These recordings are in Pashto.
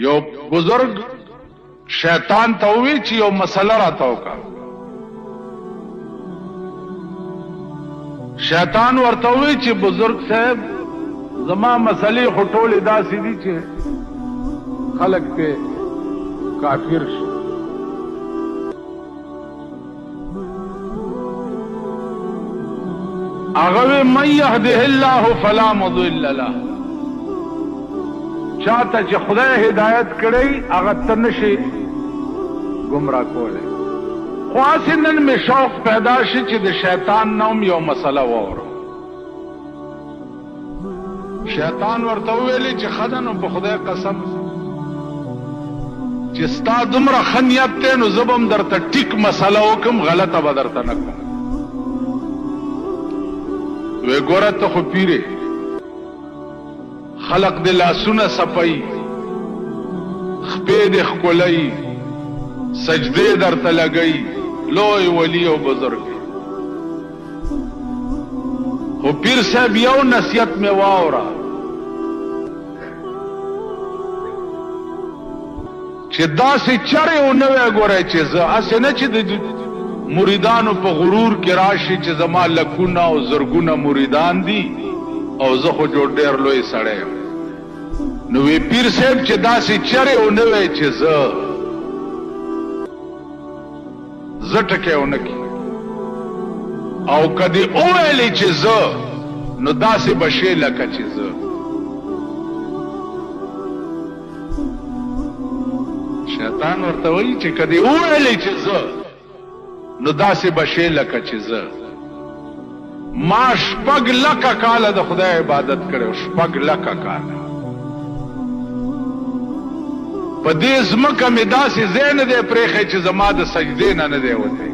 یو بزرگ شیطان ته وی چې یو مسله راته وکړه. شیطان ورته وی چې بزرگ صاحب زما مسلې خو ټولې داسې دي چې خلق ته کافر شي. هغه من يهده الله فلا مضل له. چاته چې خدای هدایت کړی هغه ته نشي گمراه کولی. خو هسې نن مې شوق پیدا شي چې د شیطان نوم یو مسله واورم. شیطان ورته وویلې چې ښه ده نو په خدای قسم چې ستا دومره ښه نیت دی نو زه به هم درته ټیک مسله وکړم غلطه به درته نه کوم. وی ګوره ته خو پیرې خلق د لاسونه صفایي خپې د ښکلوي سجدې درته لګوي لوی ولی او بزرګ. خو پیر صاحب یو نصیحت مې واوره چې داسې چرې ونه وی ګورئ چې زه هسې نه چې د مریدانو په غرور کې راشي چې زما لکونه او زرګونه مریدان دي او زه خو جوړ ډېر لوی سړی یم. نو وی پیر صاحب چې داسې چرې ونه وی چې زه ټکی ونه کړي او که دې وویلې چې زه نو داسې به شې لکه چې زه. شیطان ورته وایي چې که دې وویلې چې زه نو داسې به شې لکه چې زه. ما 6 لکه کاله د خدای عبادت کړی 6 لکه کاله. په دې ځمکه مې داسې ځای نه دی پرېښی چې زما د سجدې نه نه دی وتی.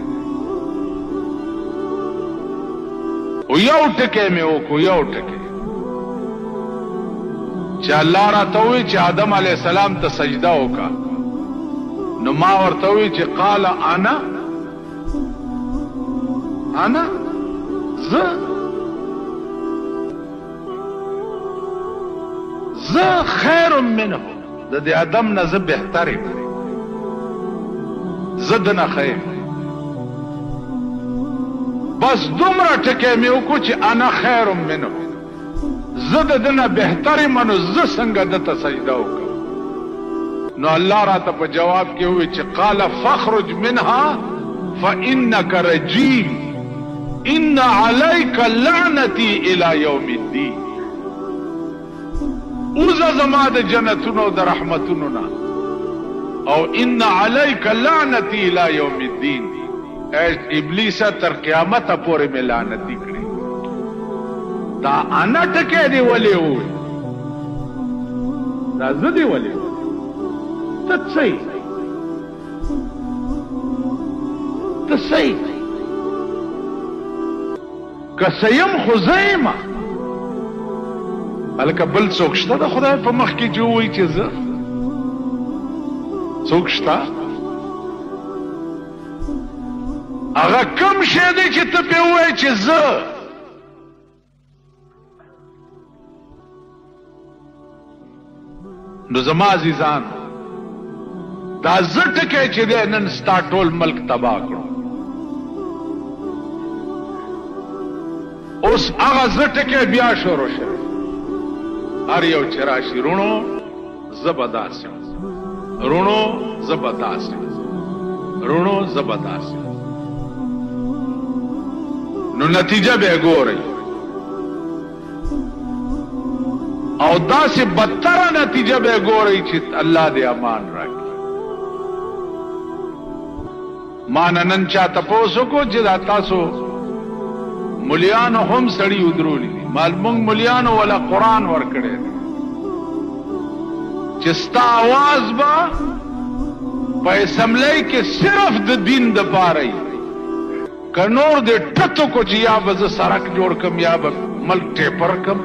او یو ټکی مې وکړو یو ټکی چې الله راته ووایي چې آدم علیه السلام ته سجده وکړه. نو ما ورته ووایي چې قال انا زه خیر منه د دې آدم نه زه بهتر یم زه دنه ښه یم. بس دومره ټکی مې وکړو چې انا خیر منه زه د ده نه بهتر یم نو زه څنګه ده ته سجده وکړم. نو الله راته په جواب کې ووایي چې قال فاخرج منها فانک رجیم ان علیک لعنتی الی یوم الدین. اوزه زما د جنتونو د رحمتونو نه او ان علیک لعنتی الی یوم الدین. ابلیسه تر قیامته پورې مې لعنتي کړي. دا انا ټکی دی ولې ووایي دا زه دی ولې ووایي ته څه ته څه که څه یم خو زه یم. هلکه بل څوک شته د خدای په مخ کې چې ووایي چې زه څوک شته؟ هغه کم شی دی چې ته پې ووایې چې زه نو زما عزیزان دا زه ټکی چې دی نن ستا ټول ملک تباه کړو. اوس هغه زه ټکی بیا شروع شوی. هر یو چې راشي رونو زه به داسې رونو زه به داسې رونو زه به داسې. نو نتیجه به ګورئ او داسې بدتره نتیجه به ګورئ چې الله دې امان راکړي. ما نن چا تپوس وکړو چې دا تاسو ملیانو هم سړي ودرولی دي. مونږ ملیانو ولا قرآن ورکړی دی چې ستا آواز به په اسمبلی کې صرف د دین دپاره وي. که نور دې ټتو کو چې یا به زه سړک جوړ کم یا به ملک ټیپر کم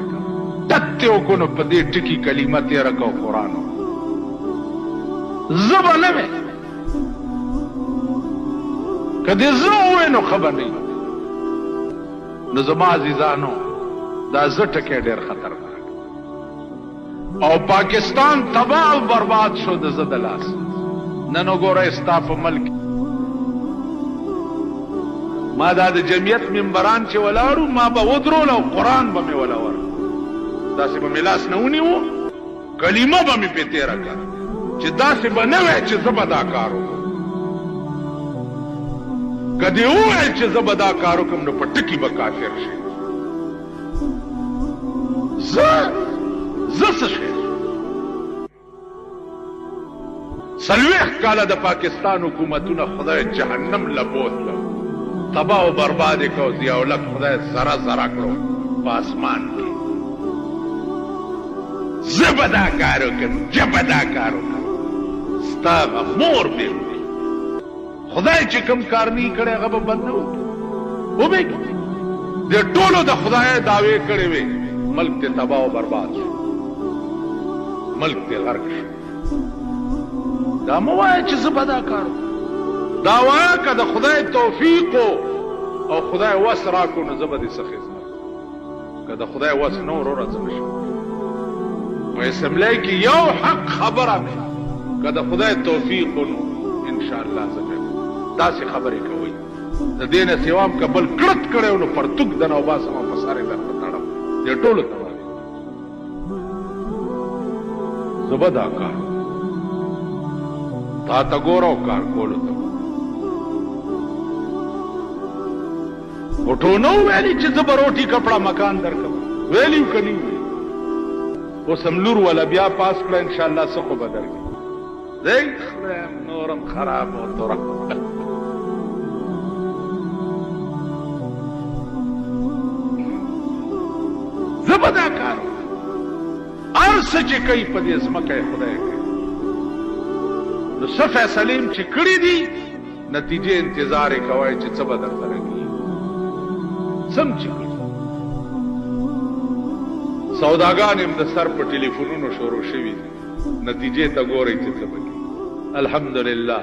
ټت دې وکړو نو په دې ټکي کلمه تېره کو قرآن زه به نه وې که دې زه ووایې نو ښه به نه وي. نو زما عزیزانو دا زه ټکی ډېر خطرناک او پاکستان تباه او برباد برباد شو د زه د لاس نن وګوره ستا په ملک ما دا د جمعیت ممبران چې ولاړو ما به ودرول او قرآن به مې ولاور داسې به مې لاس نه ونیو کلمه به مې پې تېره کړه چې داسې به نه وی چې زه به دا کار وکړم که دې وویل چې زه به دا کار وکړم نو په ټکي به کافر شي زه څه شی 40 کاله د پاکستان حکومتونه خدای جهنم له بوتله تباه و برباد کو ضیاءالحق خدای زره زره کړو په اسمان کې زه به دا کار وکړم جبه دا کار وکړم ستا به مور بې وړي خدای چې کوم کار نه یې کړی هغه به بند نه وکړي وبېږي دې ټولو د خدای دعوې کړې وې ملک دې تباه و برباد شو ملک دې غرق شو دا مه وایه چې زه به دا کار وکړم دا وایه که د خدای توفیق او خدای وس راکړو نو زه به دې څه خدمت که د خدای وس نه وروره زه نشم په اسمبلی کې یو حق خبره مې که د خدای توفیق نو انشاءالله زه کوم داسې خبرې کوئ د دې نه سوا م که بل کړت کړی نو پرتوک دنه وباسم او په سر یې درته تړم دې ټولو ته وایي زه به دا کار تا ته ګوره کار کولو ته وټو نو ویلي چې زه به روټي کپړه مکان درکم ویلي که نه وي اوس هم لور ولا بیا پاس کړه انشاءالله څه خو به درکړي دی خدایم نورم خراب و توره زه به دا کار هر څه چې کوي په دې ځمکه یې خدای کوي نو څه فیصلې م چې کړي دي نتیجې انتظار یې کوئ چې څه به درسره کېږي سم چې کړي سوداګانې هم د سر په ټلیفونونو شروع شوي دي نتیجې ته ګورئ چې څه به کېږي الحمدلله